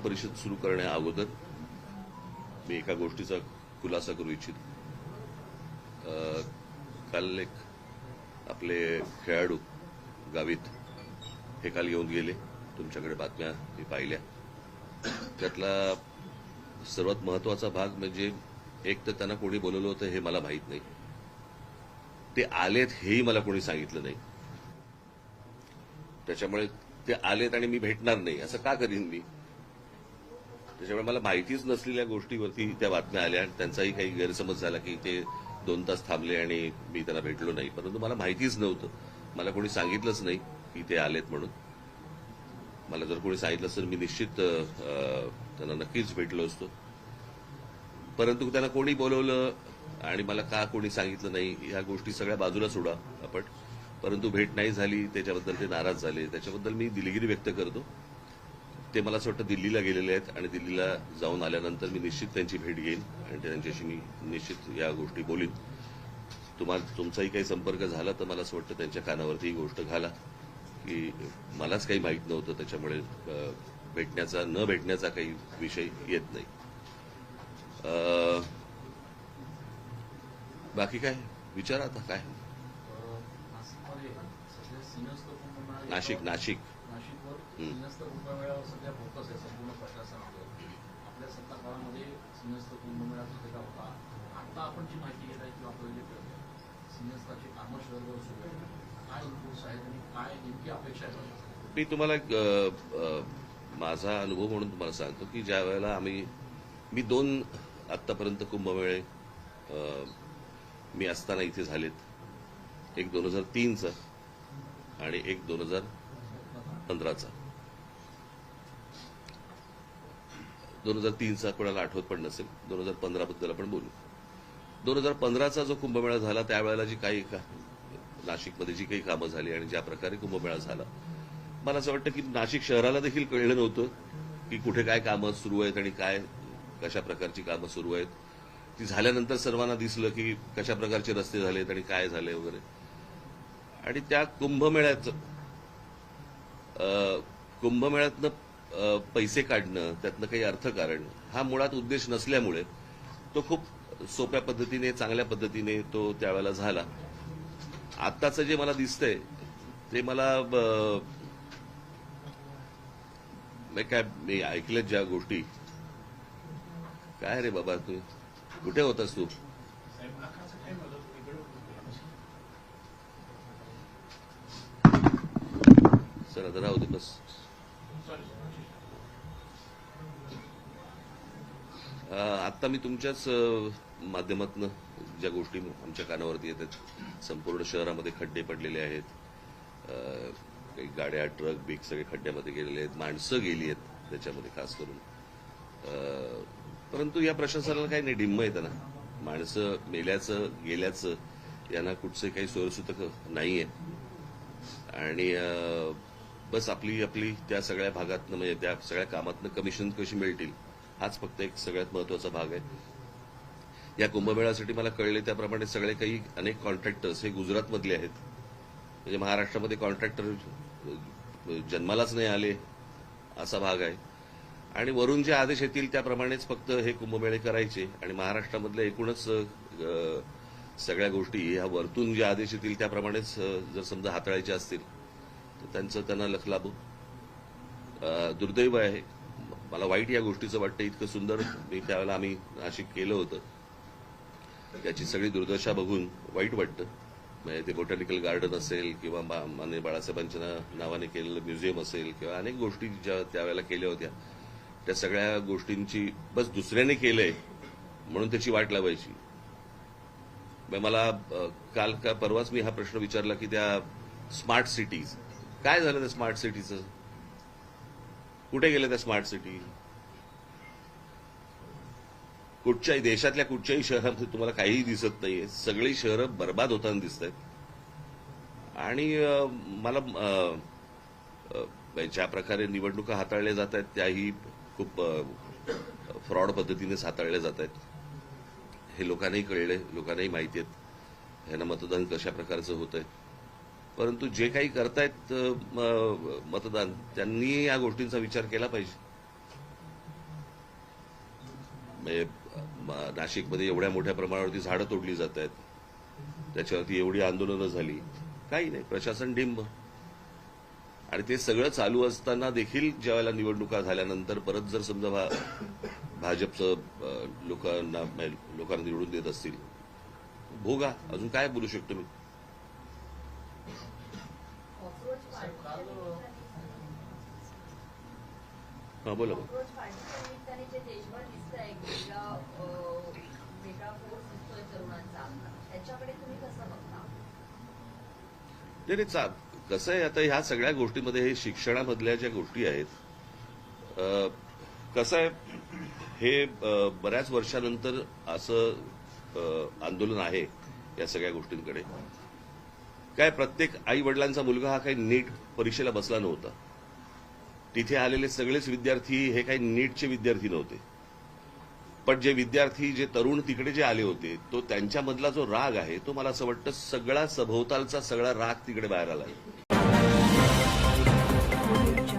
परिषद सुरू करण्या अगोदर मी एका गोष्टीचा खुलासा करू इच्छितो. काल एक आपले खेळाडू गावित हे काल येऊन गेले. तुमच्याकडे बातम्या मी पाहिल्या. त्यातला सर्वात महत्वाचा भाग म्हणजे एक तर त्यांना कोणी बोलवलं होतं हे मला माहीत नाही. ते आलेत हेही मला कोणी सांगितलं नाही. त्याच्यामुळे ते आलेत आणि मी भेटणार नाही असं का करीन मी? त्याच्यामुळे मला माहितीच नसलेल्या गोष्टीवरती त्या बातम्या आल्या आणि त्यांचाही काही गैरसमज झाला की ते 2 तास थांबले आणि मी त्यांना भेटलो नाही. परंतु मला माहितीच नव्हतं. मला कोणी सांगितलंच नाही की ते आलेत म्हणून. मला जर कोणी सांगितलं तर मी निश्चित त्यांना नक्कीच भेटलो असतो. परंतु त्यांना कोणी बोलवलं आणि मला का कोणी सांगितलं नाही ह्या गोष्टी सगळ्या बाजूला सोडा आपण. परंतु भेट नाही झाली त्याच्याबद्दल ते नाराज झाले. त्याच्याबद्दल मी दिलगिरी व्यक्त करतो. ते मला असं वाटतं दिल्लीला गेलेले आहेत आणि दिल्लीला जाऊन आल्यानंतर मी निश्चित त्यांची भेट घेईन आणि त्यांच्याशी मी निश्चित या गोष्टी बोलीन. तुमचाही काही संपर्क झाला तर मला असं वाटतं त्यांच्या कानावरती ही गोष्ट घाला की मलाच काही माहीत नव्हतं. त्याच्यामुळे भेटण्याचा न भेटण्याचा काही विषय येत नाही. बाकी काय विचारा आता काय. नाशिक सिंहस्थ कुंभमेळ्यावर सध्या फोकस आहे संपूर्ण प्रशासनावर. आपल्या सत्ता काळामध्ये सिंहस्थ कुंभमेळा झालेला होता. आता आपण जी माहिती घेत आहे किंवा आपल्याला जे कळतं सिंहस्थाची कामं शहरभर सुरू आहेत. काय इनपुट्स आहेत आणि काय नेमकी अपेक्षा आहे? मी तुम्हाला माझा अनुभव म्हणून तुम्हाला सांगतो की ज्या वेळेला मी 2 आतापर्यंत कुंभमेळे मी असताना इथे झालेत. एक 2003चा आणि एक 2015चा. 2003चा कोणाला आठवत पण नसेल. 2015 बद्दल आपण बोलू. 2015चा जो कुंभमेळा झाला त्यावेळेला जी काही नाशिकमध्ये जी काही कामं झाली आणि ज्या प्रकारे कुंभमेळा झाला मला असं वाटतं की नाशिक शहराला देखील कळलं नव्हतं की कुठे काय कामं सुरू आहेत आणि काय कशा प्रकारची कामं सुरू आहेत. ती झाल्यानंतर सर्वांना दिसलं की कशा प्रकारचे रस्ते झालेत आणि काय झाले वगैरे. आणि त्या कुंभमेळ्यातनं पैसे काढणं त्यातनं काही अर्थकारण हा मुळात उद्देश नसल्यामुळे तो खूप सोप्या पद्धतीने चांगल्या पद्धतीने तो त्यावेळेला झाला. आत्ताचं जे मला दिसतंय ते मला मी ऐकल्यात ज्या गोष्टी. काय रे बाबा तू कुठे होतास तू? सर आता राहू दे बस. आत्ता मी तुमच्याच माध्यमातून ज्या गोष्टी आमच्या कानावरती येतात संपूर्ण शहरामध्ये खड्डे पडलेले आहेत. काही गाड्या ट्रक बिग सगळे खड्ड्यामध्ये गेलेले आहेत. माणसं गेली आहेत त्याच्यामध्ये खास करून. परंतु या प्रशासनाला काही नाही डिम्म येतं ना. माणसं मेल्याचं गेल्याचं यांना कुठचे काही सोयीसुद्धा नाहीये. आणि बस आपली त्या सगळ्या भागातनं म्हणजे त्या सगळ्या कामातनं कमिशन कशी मिळतील हाच फक्त एक सगळ्यात महत्वाचा भाग आहे. या कुंभमेळ्यासाठी मला कळले त्याप्रमाणे सगळे काही अनेक कॉन्ट्रॅक्टर्स हे गुजरातमधले आहेत. म्हणजे महाराष्ट्रामध्ये कॉन्ट्रॅक्टर जन्मालाच नाही आले असा भाग आहे. आणि वरून जे आदेश येतील त्याप्रमाणेच फक्त हे कुंभमेळे करायचे आणि महाराष्ट्रामधल्या एकूणच सगळ्या गोष्टी ह्या वरतून जे आदेश येतील त्याप्रमाणेच जर समजा हाताळायचे असतील तर त्यांना लख लाभो. दुर्दैव आहे. मला वाईट या गोष्टीचं वाटतं. इतकं सुंदर त्यावेळेला आम्ही नाशिक केलं होतं याची सगळी दुर्दशा बघून वाईट वाटतं. म्हणजे ते बोटॅनिकल गार्डन असेल किंवा माननीय बाळासाहेबांच्या नावाने केलेलं म्युझियम असेल किंवा अनेक गोष्टी ज्या त्यावेळेला केल्या होत्या त्या सगळ्या गोष्टींची बस दुसऱ्याने केलंय म्हणून त्याची वाट लावायची. मला काल का परवाच मी हा प्रश्न विचारला की त्या स्मार्ट सिटीज काय झालं त्या स्मार्ट सिटीचं? कुठे गेल्या त्या स्मार्ट सिटी? कुठच्याही देशातल्या कुठच्याही शहरामध्ये तुम्हाला काहीही दिसत नाहीये. सगळी शहरं बर्बाद होताना दिसत आहेत. आणि मला ज्या प्रकारे निवडणुका हाताळल्या जात आहेत त्याही खूप फ्रॉड पद्धतीनेच हाताळल्या जात आहेत हे लोकांनाही कळले. लोकांनाही माहिती आहेत ह्यांना मतदान कशा प्रकारचं होत आहे. परंतु जे काही करतायत मतदान त्यांनी या गोष्टींचा विचार केला पाहिजे. म्हणजे नाशिकमध्ये एवढ्या मोठ्या प्रमाणावरती झाडं तोडली जात आहेत, त्याच्यावरती एवढी आंदोलनं झाली, काही नाही, प्रशासन डिंब. आणि ते सगळं चालू असताना देखील ज्यावेळेला निवडणुका झाल्यानंतर परत जर समजा भाजपचं लोकांना निवडून देत असतील, भोगा. अजून काय बोलू शकतो मी? हा, बोला. नाही, कसं आहे, आता ह्या सगळ्या गोष्टीमध्ये हे शिक्षणामधल्या ज्या गोष्टी आहेत, कसं आहे, हे बऱ्याच वर्षानंतर असं आंदोलन आहे या सगळ्या गोष्टींकडे. काय, प्रत्येक आई वडिलांचा मुलगा हा काही नीट परीक्षेला बसला नव्हता. तिथे आलेले सगळेच विद्यार्थी हे काही नीटचे विद्यार्थी नव्हते. पण जे विद्यार्थी, जे तरुण तिकडे जे आले होते, तो त्यांच्यामधला जो राग आहे, तो मला असं वाटतं सगळा सभोवतालचा सगळा राग तिकडे बाहेर आला.